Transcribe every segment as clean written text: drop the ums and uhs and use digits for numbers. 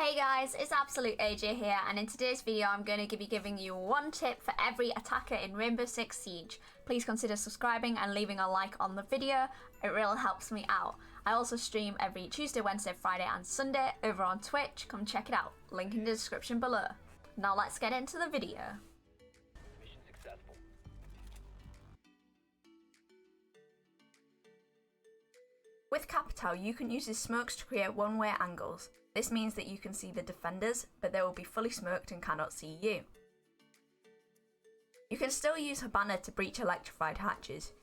Hey guys, it's Absolute AJ here, and in today's video I'm going to be giving you one tip for every attacker in Rainbow Six Siege. Please consider subscribing and leaving a like on the video, it really helps me out. I also stream every Tuesday, Wednesday, Friday and Sunday over on Twitch, come check it out, link in the description below. Now let's get into the video. Mission successful. With Kakothekurd, you can use his smokes to create one-way angles. This means that you can see the defenders, but they will be fully smoked and cannot see you. You can still use her banner to breach electrified hatches.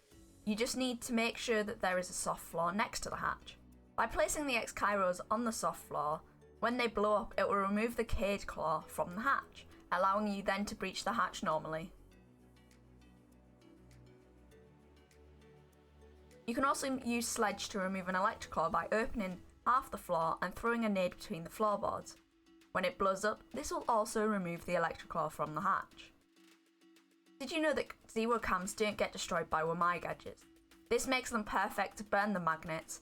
You just need to make sure that there is a soft floor next to the hatch. By placing the X-Kairos on the soft floor, when they blow up it will remove the cage claw from the hatch, allowing you then to breach the hatch normally. You can also use Sledge to remove an electric claw by opening half the floor and throwing a nade between the floorboards. When it blows up, this will also remove the electric claw from the hatch. Did you know that zero cams don't get destroyed by Wamai gadgets? This makes them perfect to burn the magnets,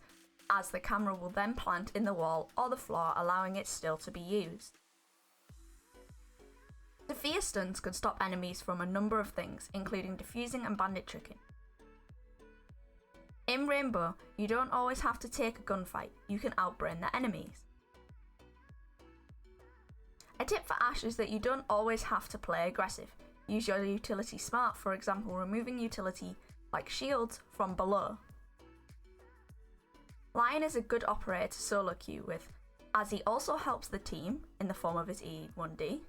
as the camera will then plant in the wall or the floor, allowing it still to be used. Sophia stuns can stop enemies from a number of things, including defusing and bandit tricking. In Rainbow, you don't always have to take a gunfight, you can outbrain the enemies. A tip for Ash is that you don't always have to play aggressive. Use your utility smart, for example removing utility like shields from below. Lion is a good operator to solo queue with, as he also helps the team in the form of his E1D,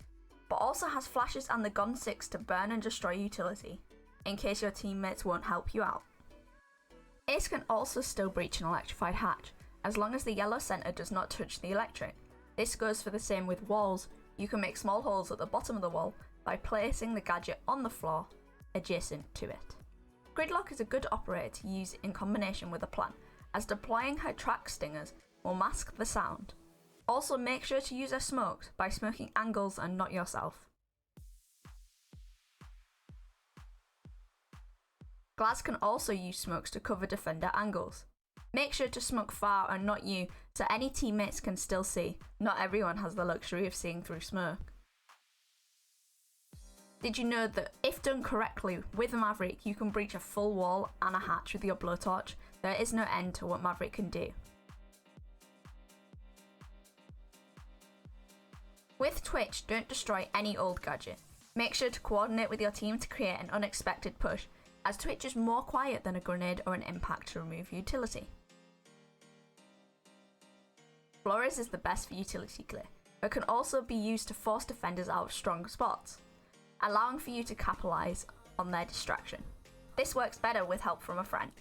but also has flashes and the Gun 6 to burn and destroy utility, in case your teammates won't help you out. Ace can also still breach an electrified hatch, as long as the yellow center does not touch the electric. This goes for the same with walls. You can make small holes at the bottom of the wall by placing the gadget on the floor adjacent to it. Gridlock is a good operator to use in combination with a plant, as deploying her track stingers will mask the sound. Also make sure to use her smokes by smoking angles and not yourself. Glaz can also use smokes to cover defender angles. Make sure to smoke far and not you, so any teammates can still see. Not everyone has the luxury of seeing through smoke. Did you know that if done correctly with Maverick, you can breach a full wall and a hatch with your blowtorch? There is no end to what Maverick can do. With Twitch, don't destroy any old gadget. Make sure to coordinate with your team to create an unexpected push, as Twitch is more quiet than a grenade or an impact to remove utility. Flores is the best for utility clear, but can also be used to force defenders out of strong spots, allowing for you to capitalise on their distraction. This works better with help from a friend.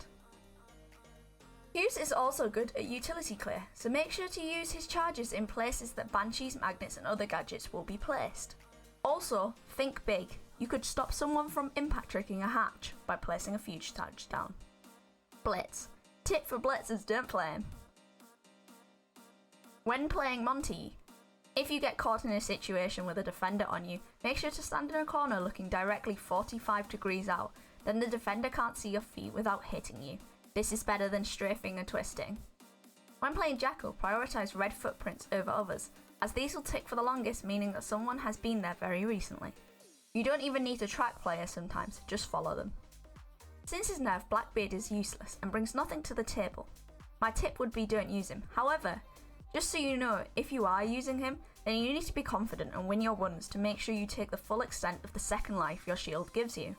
Hughes is also good at utility clear, so make sure to use his charges in places that Banshees, magnets and other gadgets will be placed. Also, think big. You could stop someone from impact tricking a hatch by placing a fuge charge down. Blitz. Tip for blitzers, don't play him. When playing Monty, if you get caught in a situation with a defender on you, make sure to stand in a corner looking directly 45 degrees out, then the defender can't see your feet without hitting you. This is better than strafing and twisting. When playing Jackal, prioritise red footprints over others, as these will tick for the longest, meaning that someone has been there very recently. You don't even need to track players sometimes, just follow them. Since his nerf, Blackbeard is useless and brings nothing to the table. My tip would be don't use him. However, just so you know, if you are using him, then you need to be confident and win your ones to make sure you take the full extent of the second life your shield gives you.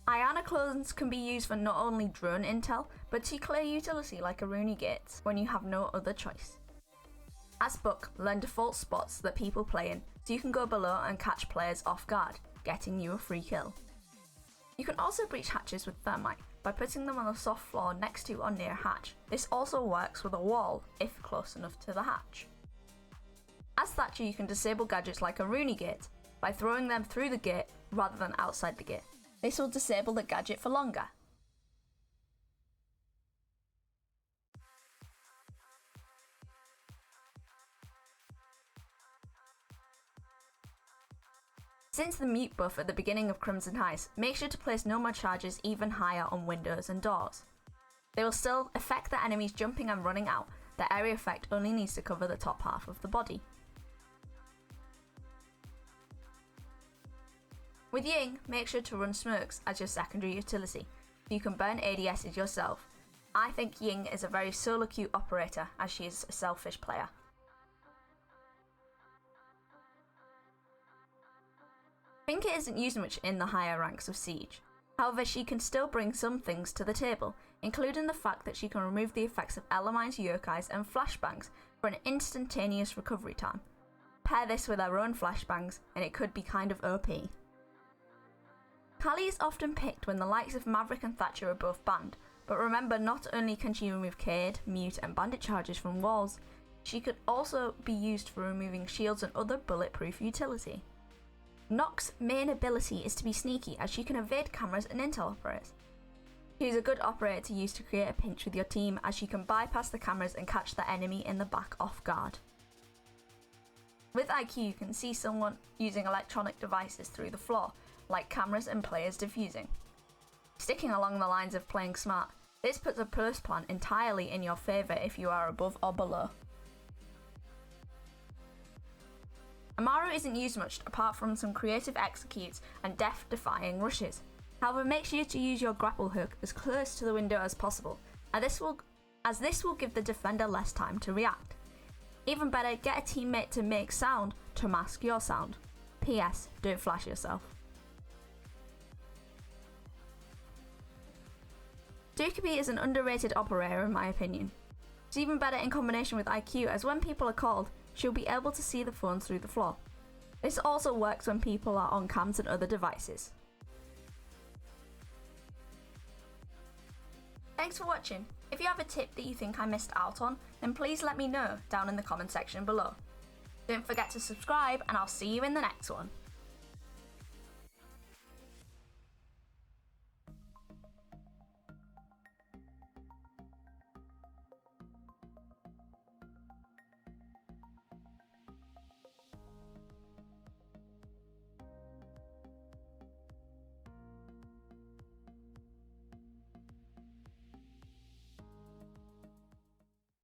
Iana clones can be used for not only drone intel, but to clear utility like a Rooney Gates when you have no other choice. As Book, learn default spots that people play in, so you can go below and catch players off guard, getting you a free kill. You can also breach hatches with thermite by putting them on the soft floor next to or near a hatch. This also works with a wall if close enough to the hatch. As Thatcher, you can disable gadgets like a Rooney Gate by throwing them through the gate rather than outside the gate. This will disable the gadget for longer. Since the mute buff at the beginning of Crimson Heist, make sure to place no more charges even higher on windows and doors. They will still affect the enemies jumping and running out, the area effect only needs to cover the top half of the body. With Ying, make sure to run smokes as your secondary utility, so you can burn ADSs yourself. I think Ying is a very solo queue operator as she is a selfish player. Trinket isn't used much in the higher ranks of Siege. However, she can still bring some things to the table, including the fact that she can remove the effects of Elemines, Yokais and Flashbangs for an instantaneous recovery time. Pair this with her own Flashbangs and it could be kind of OP. Kali is often picked when the likes of Maverick and Thatcher are both banned, but remember, not only can she remove Cade, Mute and Bandit charges from walls, she could also be used for removing shields and other bulletproof utility. Nox's main ability is to be sneaky as she can evade cameras and intel operators. She is a good operator to use to create a pinch with your team as she can bypass the cameras and catch the enemy in the back off guard. With IQ you can see someone using electronic devices through the floor, like cameras and players defusing. Sticking along the lines of playing smart, this puts a post plan entirely in your favour if you are above or below. Amaru isn't used much apart from some creative executes and death-defying rushes. However, make sure to use your grapple hook as close to the window as possible, as this will give the defender less time to react. Even better, get a teammate to make sound to mask your sound. PS, don't flash yourself. Dokkaebi is an underrated operator in my opinion. It's even better in combination with IQ as when people are called, she'll be able to see the phones through the floor. This also works when people are on cams and other devices. Thanks for watching. If you have a tip that you think I missed out on, then please let me know down in the comment section below. Don't forget to subscribe and I'll see you in the next one.